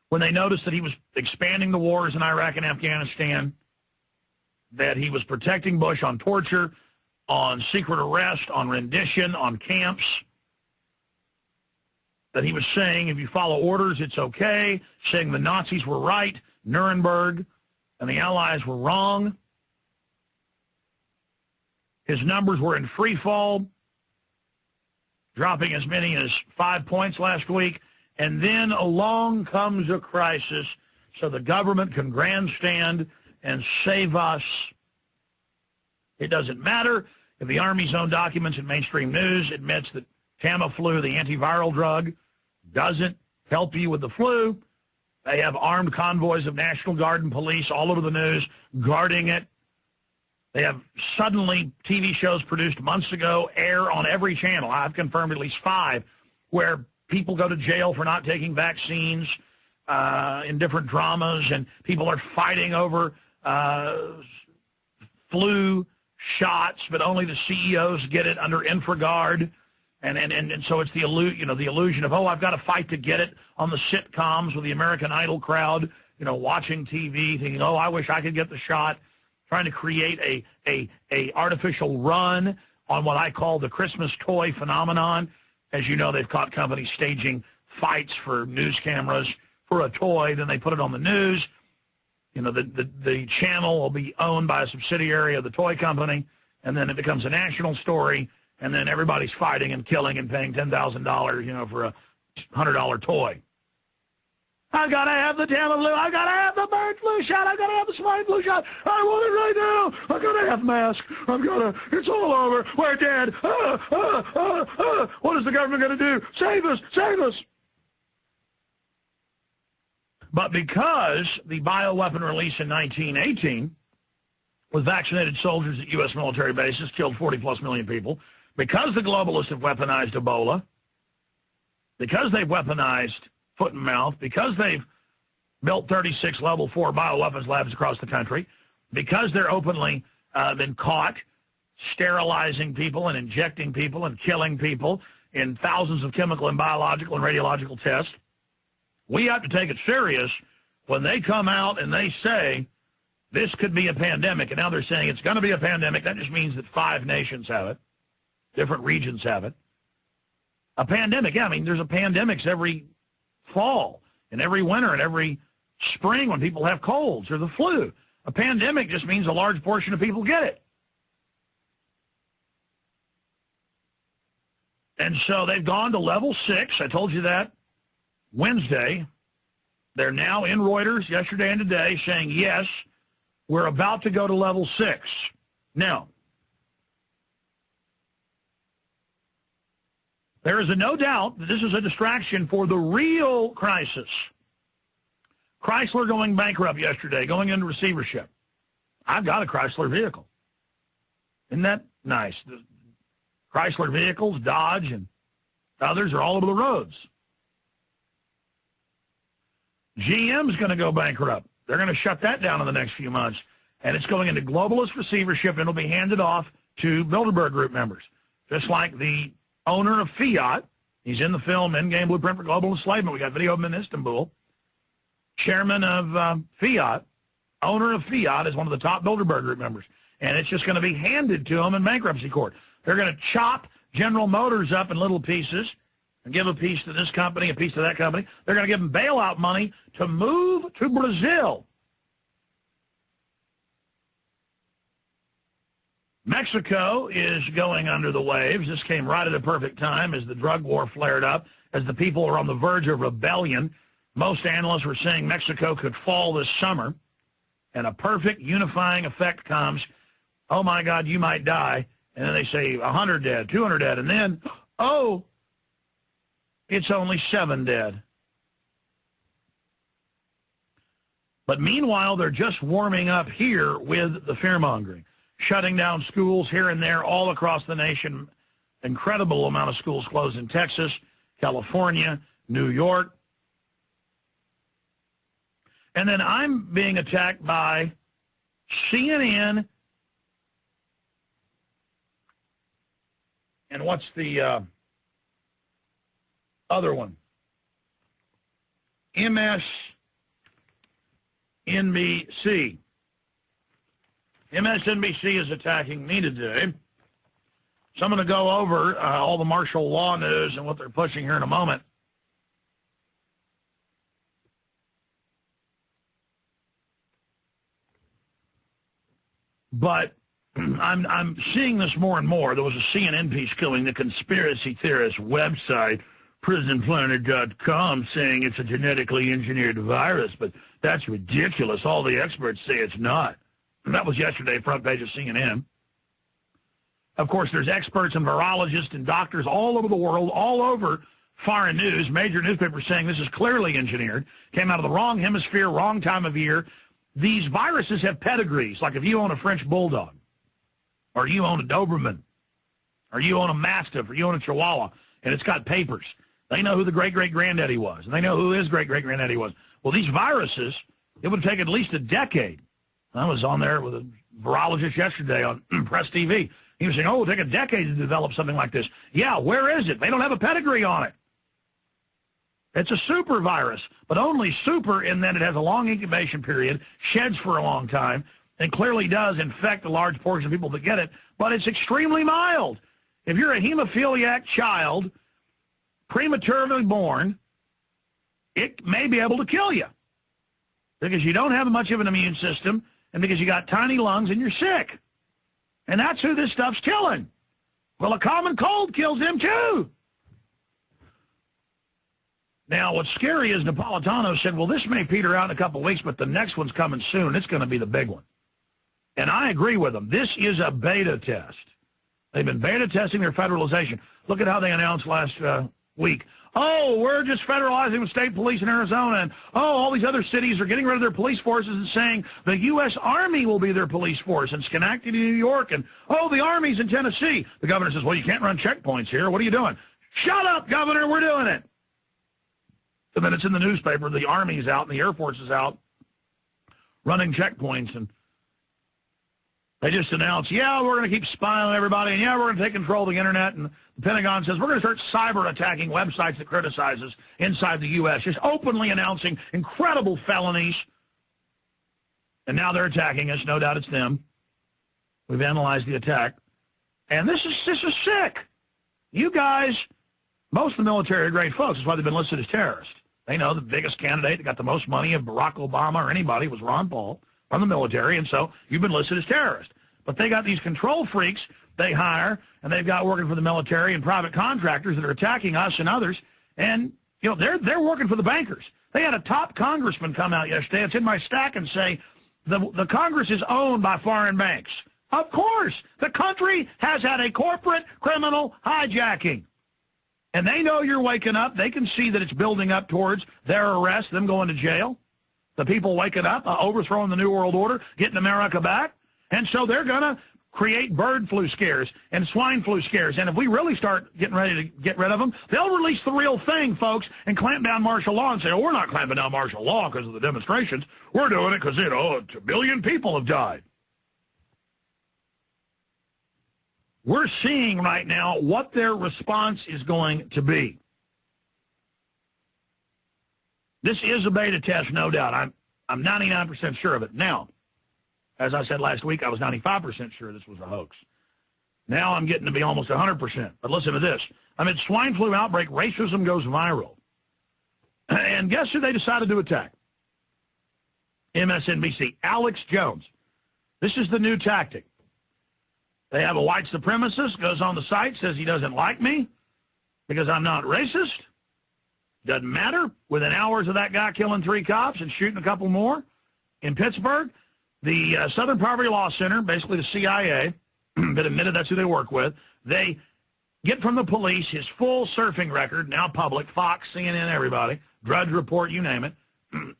when they noticed that he was expanding the wars in Iraq and Afghanistan, that he was protecting Bush on torture, on secret arrest, on rendition, on camps, that he was saying if you follow orders, it's okay, saying the Nazis were right, Nuremberg, and the Allies were wrong. His numbers were in free fall, dropping as many as 5 points last week. And then along comes a crisis so the government can grandstand and save us. It doesn't matter if the Army's own documents in mainstream news admits that Tamiflu, the antiviral drug, doesn't help you with the flu. They have armed convoys of National Guard and police all over the news guarding it. They have suddenly TV shows produced months ago air on every channel. I've confirmed at least 5 where people go to jail for not taking vaccines in different dramas, and people are fighting over flu shots, but only the CEOs get it under InfraGard. And so it's the illusion of, oh, I've got to fight to get it on the sitcoms with the American Idol crowd, watching TV, thinking, oh, I wish I could get the shot, trying to create a artificial run on what I call the Christmas toy phenomenon. As you know, they've caught companies staging fights for news cameras for a toy, then they put it on the news. The channel will be owned by a subsidiary of the toy company, and then it becomes a national story. And then everybody's fighting and killing and paying $10,000, for a $100 toy. I gotta have the Tamiflu. I gotta have the bird flu shot. I gotta have the swine flu shot. I want it right now. I gotta have mask. It's all over. We're dead. What is the government gonna do? Save us. Save us. But because the bioweapon release in 1918 with vaccinated soldiers at U.S. military bases killed 40+ million people, because the globalists have weaponized Ebola, because they've weaponized foot and mouth, because they've built 36 level 4 bioweapons labs across the country, because they're openly been caught sterilizing people and injecting people and killing people in thousands of chemical and biological and radiological tests, we have to take it serious when they come out and they say this could be a pandemic. And now they're saying it's going to be a pandemic. That just means that 5 nations have it. Different regions have it. A pandemic, yeah, there's a pandemics every fall and every winter and every spring when people have colds or the flu. A pandemic just means a large portion of people get it. And so they've gone to level 6. I told you that Wednesday. They're now in Reuters yesterday and today saying, yes, we're about to go to level 6. Now, there is no doubt that this is a distraction for the real crisis. Chrysler going bankrupt yesterday, going into receivership. I've got a Chrysler vehicle. Isn't that nice? The Chrysler vehicles, Dodge, and others are all over the roads. GM's going to go bankrupt. They're going to shut that down in the next few months. And it's going into globalist receivership, and it'll be handed off to Bilderberg Group members. Just like the owner of Fiat, he's in the film Endgame Blueprint for Global Enslavement. We got video of him in Istanbul. Chairman of Fiat, owner of Fiat, is one of the top Bilderberg Group members. And it's just going to be handed to him in bankruptcy court. They're going to chop General Motors up in little pieces and give a piece to this company, a piece to that company. They're going to give them bailout money to move to Brazil. Mexico is going under the waves. This came right at a perfect time as the drug war flared up, as the people are on the verge of rebellion. Most analysts were saying Mexico could fall this summer, and a perfect unifying effect comes. Oh, my God, you might die. And then they say 100 dead, 200 dead, and then, oh, it's only 7 dead. But meanwhile, they're just warming up here with the fear-mongering, shutting down schools here and there all across the nation. Incredible amount of schools closed in Texas, California, New York. And then I'm being attacked by CNN. And what's the other one? MSNBC. MSNBC is attacking me today. So I'm going to go over all the martial law news and what they're pushing here in a moment. But I'm seeing this more and more. There was a CNN piece killing the conspiracy theorist website, prisonplanet.com, saying it's a genetically engineered virus, but that's ridiculous. All the experts say it's not. And that was yesterday, front page of CNN. Of course, there's experts and virologists and doctors all over the world, all over foreign news, major newspapers saying this is clearly engineered, came out of the wrong hemisphere, wrong time of year. These viruses have pedigrees, like if you own a French Bulldog, or you own a Doberman, or you own a Mastiff, or you own a Chihuahua, and it's got papers. They know who the great-great-granddaddy was, and they know who his great-great-granddaddy was. Well, these viruses, it would take at least a decade. I was on there with a virologist yesterday on Press TV. He was saying, oh, it would take a decade to develop something like this. Yeah, where is it? They don't have a pedigree on it. It's a super virus, but only super in that it has a long incubation period, sheds for a long time, and clearly does infect a large portion of people that get it, but it's extremely mild. If you're a hemophiliac child, prematurely born, it may be able to kill you because you don't have much of an immune system and because you got tiny lungs and you're sick. And that's who this stuff's killing. Well, a common cold kills them too. Now, what's scary is Napolitano said, well, this may peter out in a couple of weeks, but the next one's coming soon. It's going to be the big one. And I agree with him. This is a beta test. They've been beta testing their federalization. Look at how they announced last week. Oh, we're just federalizing the state police in Arizona, and all these other cities are getting rid of their police forces and saying the U.S. Army will be their police force in Schenectady, New York, and, the Army's in Tennessee. The governor says, well, you can't run checkpoints here. What are you doing? Shut up, Governor, we're doing it. And then it's in the newspaper, the Army's out and the Air Force is out running checkpoints, and they just announced, yeah, we're going to keep spying on everybody, and yeah, we're going to take control of the Internet, and the Pentagon says we're going to start cyber attacking websites that criticize us inside the U.S., just openly announcing incredible felonies. And now they're attacking us. No doubt it's them. We've analyzed the attack. And this is sick. You guys, most of the military are great folks. That's why they've been listed as terrorists. They know the biggest candidate that got the most money of Barack Obama or anybody was Ron Paul from the military, and so you've been listed as terrorist. But they got these control freaks they hire, and they've got working for the military and private contractors that are attacking us and others, and they're working for the bankers. They had a top congressman come out yesterday, it's in my stack, and say the Congress is owned by foreign banks. Of course, the country has had a corporate criminal hijacking. And they know you're waking up. They can see that it's building up towards their arrest, them going to jail. The people waking up, overthrowing the New World Order, getting America back. And so they're going to create bird flu scares and swine flu scares. And if we really start getting ready to get rid of them, they'll release the real thing, folks, and clamp down martial law and say, oh, we're not clamping down martial law because of the demonstrations. We're doing it because, 1 billion people have died. We're seeing right now what their response is going to be. This is a beta test, no doubt. I'm 99% sure of it. Now, as I said last week, I was 95% sure this was a hoax. Now I'm getting to be almost 100%. But listen to this. Amid swine flu outbreak, racism goes viral. And guess who they decided to attack? MSNBC. Alex Jones. This is the new tactic. They have a white supremacist, goes on the site, says he doesn't like me because I'm not racist. Doesn't matter. Within hours of that guy killing 3 cops and shooting a couple more in Pittsburgh, the Southern Poverty Law Center, basically the CIA, that admitted that's who they work with, they get from the police his full surfing record, now public, Fox, CNN, everybody, Drudge Report, you name it,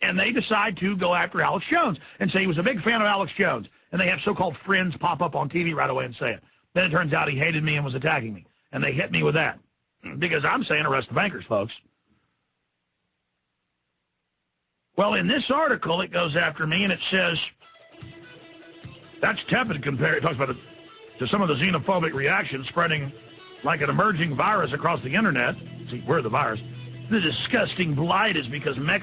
and they decide to go after Alex Jones and say he was a big fan of Alex Jones. And they have so-called friends pop up on TV right away and say it. Then it turns out he hated me and was attacking me. And they hit me with that. Because I'm saying arrest the bankers, folks. Well, in this article, it goes after me and it says, that's tepid compared, it talks about it, to some of the xenophobic reactions spreading like an emerging virus across the internet. See, we're the virus. The disgusting blight is because Mexico